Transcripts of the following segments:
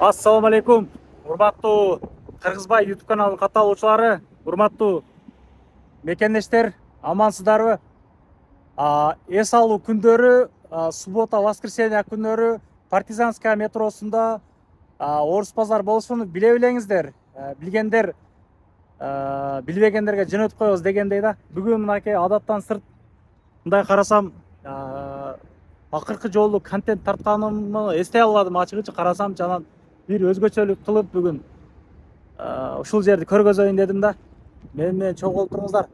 Ассаламу алейкум, урматтуу Кыргызбай YouTube каналынын катталуучулары, урматтуу мекендештер, амансыздарбы? Эс алуу күндөрү, суббота, воскресенье күндөрү Партизанская метросунда орус базар болушун биле билеңиздер. Билгендер билбегендерге жөн өтүп коебуз дегендей да. Бүгүн мынакей адаттан сырт мындай карасам, акыркы жолу контент тартканымды эстей албадым. Ачыгычы карасам жанан bir özgöçөлүк кылып бүгүн ушул жерди көргөзөйүн дедим да. Менен чогуу олтуруңуздар.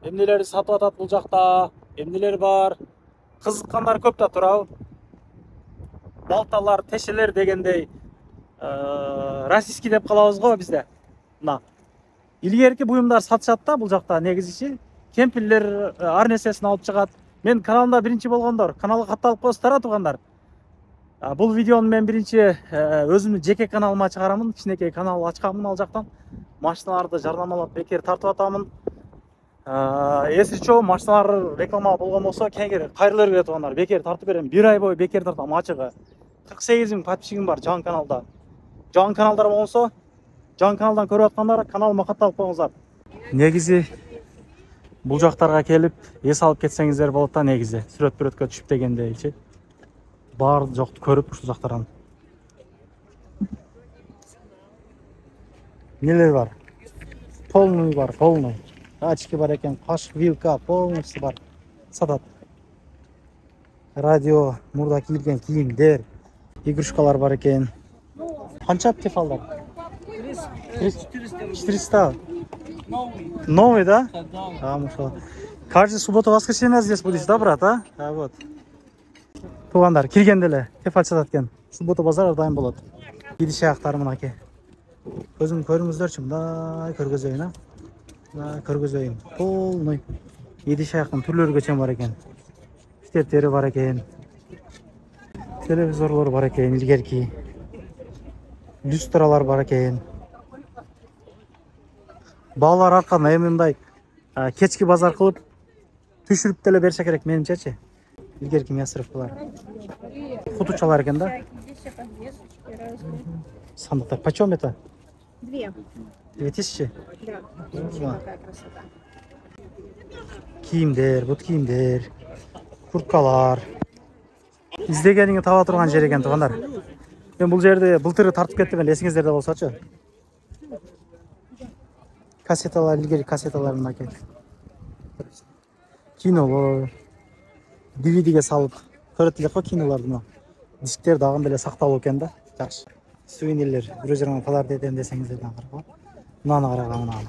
Эмнелерди сатып атат бул жакта, эмнелер бар? Кызыккандар көп да турабы. Балталар, тешелер дегендей российский деп калабыз го бизде. Мына илгерки буюмдар сатышат да бул жакта негизичи. Кемпирлер ар нерсесин алып чыгат. Мен каналымда биринчи болгондор, каналга катталып коесуздар туугандар. Бұл видеоны мен бірінші өзімнің жеке каналыма чыгарамын. Кичинекей канал ачканмын ал жактан. Машиналарды жарнамалап бекер тартып атамын. Эси чоо машиналар реклама болгон болсо кеңири кайрылып берет туугандар. Бекер тартып берем. 1 ай бою бекер тартам ачыгы. 48 000 подписчигим бар жаңы каналда. Жаңы каналдар болсо, жаңы каналдан көрүп аткандар каналыма катталып коюңуздар. Негизи бул жактарга келип эс алып кетсеңиздер болот да негизи. Сүрөткө түшүп дегендейчи. Бар жоқты көріп ушул жактардан. Нелер бар? Полный бар, полный. Ачки бар экен, кашык, вилка, полныйсы бар. Сатат. Радио, мурда кийилген кийимдер, игрушкалар бар экен. Канча тефалдар? 400. Новый, да? Машалла. Каждый суббота, воскресенье здесь будешь, да, брат, а? Вот. Тугандар, киргенде эле тефал сатат экен. Суббота базар дайым болот. Идиш аяктар мынакей. Көзүм көрүңүздөрчү, мындай көргөзөйүн, а? Мындай көргөзөйүн. Полный идиш аяктын түрлөрү чейин бар экен. Штептери бар экен. Телевизорлор бар экен, илгерки. Люстралар бар экен. Баалар аркан эми мындай кечки базар кылып түшүрүп деле берсе керек менимчечи. Илгерки мясорубкалар. Хутучалар экен да? Сандыктар. Почем это? 2000? Да. Какая красота. Кийимдер, бут кийимдер, курткалар. Издегениңи таба турган жер экен туугандар. Мен бул жерди былтыр тартып кеттим эле, эсиңиздерде болсочу. Кассеталар, илгери кассеталар мынакей. Кинолор. DVD-ге салып көрөт элек го кинолорду мына. Дисктер дагы деле сакталуу экен да. Жакшы. Сувенирлер, бирөө жерге подарок этем десеңиздер дагы карап. Мынаны карага мынаны.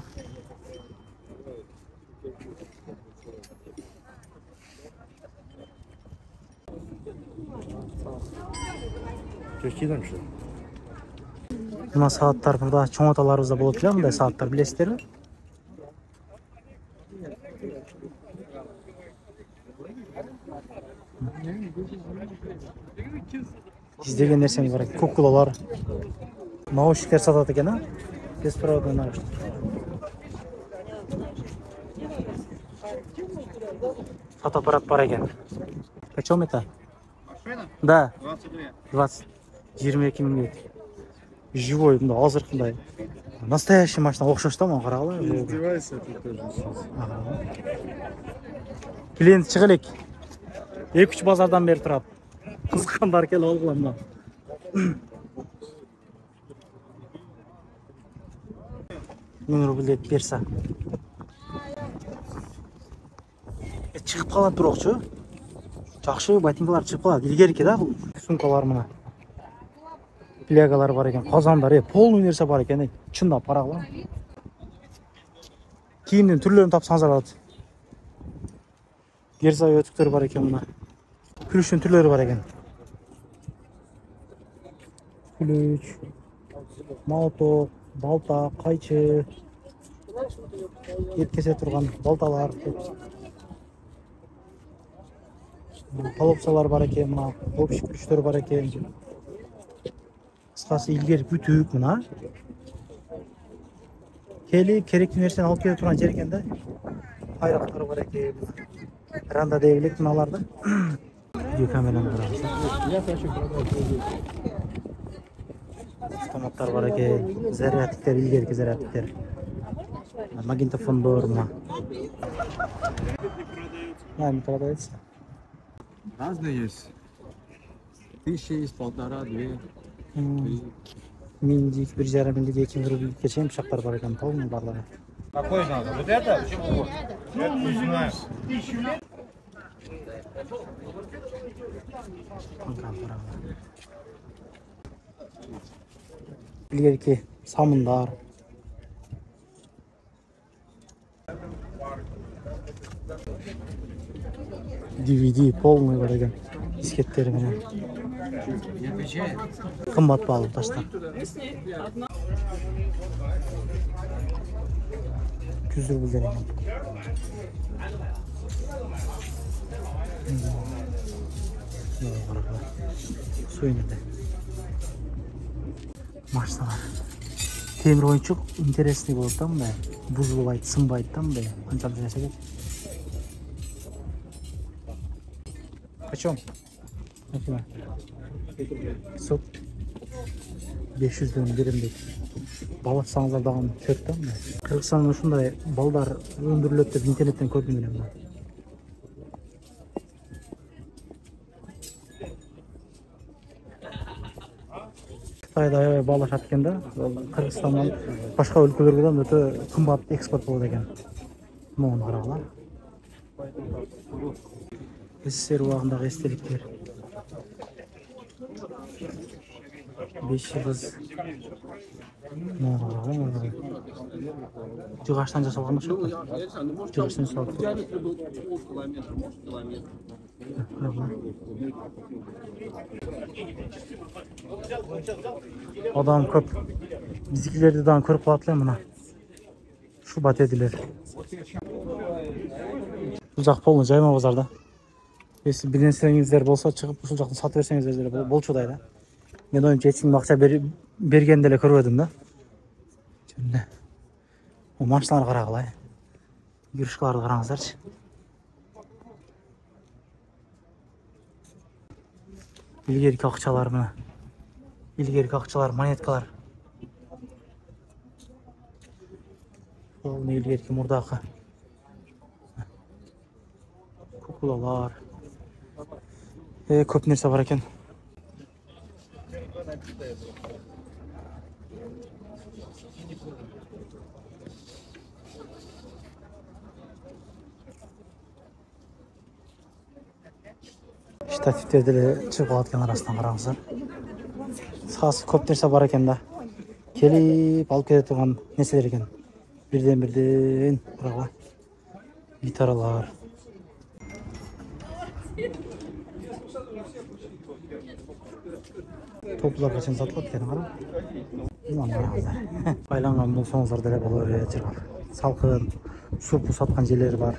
Мына сааттар мурда чоңоталарыбызда болот эле, мындай сааттар билесиздерби? İzdеген нерсеңиз бар экен. Куклалар. Наушниктер сатат экен, а? Беспроводный наушник. Фотоаппарат бар экен. Почем это? Машина? Да. 22. 22 000. Живой, мындай азыркындай. Настоящий машина окшош да, мага карагыла. Издевайся ты тоже сейчас. Клиент чыга элек. 2-3 базардан бери турат. Кызыккандар келип алгыла мына. Мен рублет берса. Чыгып калат турокчу. Жакшы ботинкалар чыгып калат. Илгерки да бул сумкалар мына. Плягалар бар экен, казандар, полный нерсе бар экен. Чындап карагыла. Кийимдин түрлөрүн тапсаңыздар болот. Герзай өтүктөр бар экен мына. Күлүштүн түрлөрү бар экен. Күлүч, молоток, балта, кайчы. Эткесе турган балталар. Колопсалар бар экен мына. Общий күлүчтөр бар экен. Кыскасы илгери бүтүк мына. Келип керектүү нерсени алып келе турган жер экен да. Айрактар бар экен. Ранда деп элек мыналарды. Видео камераны караңыз. Автоматтар бар екен, зарядтер, ilgili зарядтер. Магнитофондар мына. Не продается. Разные есть. 1000 есть, 1500, 2. Миндик, 1,5 миндик, 2 рубльге чейин пышактар бар екен, полный барлығы. Какой надо? Вот это? Это не знаю. ilgili самындар. DVD полный бар екен, дискеттері менен. Қымбат бағалы таштар. Күздір бүлдер екен. Su inedi. Maçtalar. Temir oyunçuk interesli bo'ldi da bunday. Buzilmaydi, sinmaydi da bunday. Qanchalik narsa kerak. Qachon? Qachon? Sot 500 dan berimdik. Balatsanızlar dağın çöktü mü? Kırgızistan'da şunday balдар öndürülüp de internetten koydum ben. Қытайда аябай балық жатканда, Қырғызстаннан башқа өлкөлөргө өтө кымбат экспорт болот экен. Мону карагыла. СССР убагындагы эстеликтер. 5 жылдыз. Мону карагыла. Жыгачтан жасалган окшойт. Жыгачтан жасалган. Adam көп. Bizikilerde daha көрүп калат эле мына. Шубат эдилер. Бул жак полный жайма базарда. Если бир нерсеңиздер болсо чыгып ушул жактан сатып берсеңиздер деле болчудай да. Мен оюмча эч ким акча берген деле көрбөдүм да. Жөнүндө. О машиналарга карагыла. Юрушкаларды караңыздарчы. İlgili akçalar mı? İlgili akçalar, monetkalar. Polny ilgili murdakı. Kukulalar. Köp nerse var eken. Ştatiflerde de çıkıp atken arasından karаңыздар. Сасы көп нерсе бар екен да. Келип алып кете турган нерселер екен. Бирден карагыла. Гитаралар. Топлар качан сатылат экен кара. Караңыздар. Байланган болсоңуздар деле болор жер. Салкын, супу саткан жерлери бар.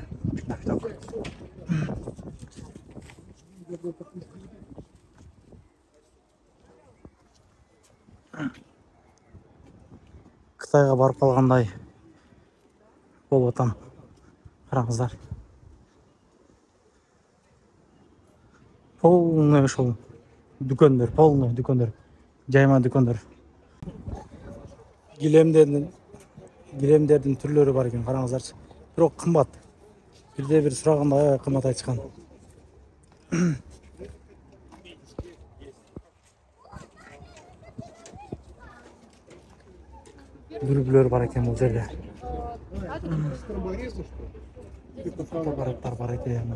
Кытайга барып калгандай болуп атам. Караңыздар. Полный ушул дүкөндөр, полный дүкөндөр. Жайма дүкөндөр. Килемдердин түрлөрү бар экен, караңыздарчы. Бирок кымбат. Бир сураганда аябай кымбат айтышкан. Дүрбүлөр бар екен бул жерде. Аппараттар бар екен,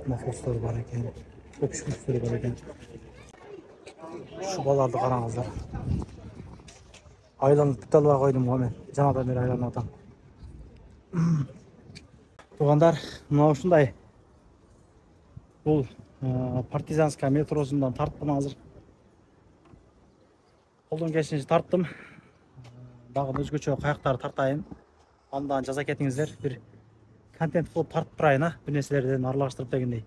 мафостор бар екен, көпшүктөр бар екен. Шубаларды караңыздар. Айланып бүт албай койдум го мен. Жанадан бери айланып атам. Туугандар, мына ушундай. Бул Партизанская метросундан тарттым азыр. Колдон келишинче тарттым. Дагы өзгөчө каяктарды тартайын. Андан жаза кетиңиздер. Бир контент кылып тартып турайын, бир нерселерден аралаштырып дегендей.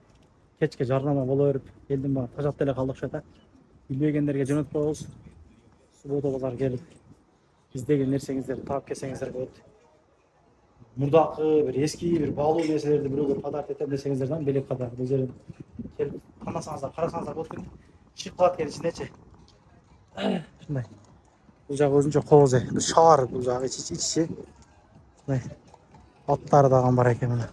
Кечке жарнама боло берип, элдин баары тажап деле калдык шата. Билбегендерге жөнөтүп коебуз. Суббота базар келип, издеген нерсеңиздерди таап келсеңиздер болот. Мурдакы бир эски бир баалуу нерселерди бирөөгө подарок этем десеңиздерден белек катар бул жерден келип карасаңыздар болот экен. Чыгып калат экен ичиндечи. Ушундай. Бұл жағы өзінше қоғыз, шар бұл жағы içi. Аттары даған бар екен міне.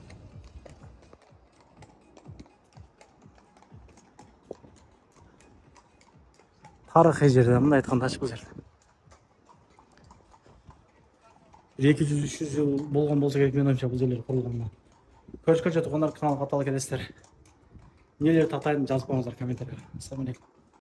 Тарихи жерде, мында айтқанда ашық бұл жерде. 200-300 жыл болған болса керек, мен ойымша бұл жерлер құрылғанына. Көрші-көрші туғандар каналға қаталы келесіздер. Нелер тақтайтын жазып қойыңыздар комментарийға. Ассалаумағалейкум.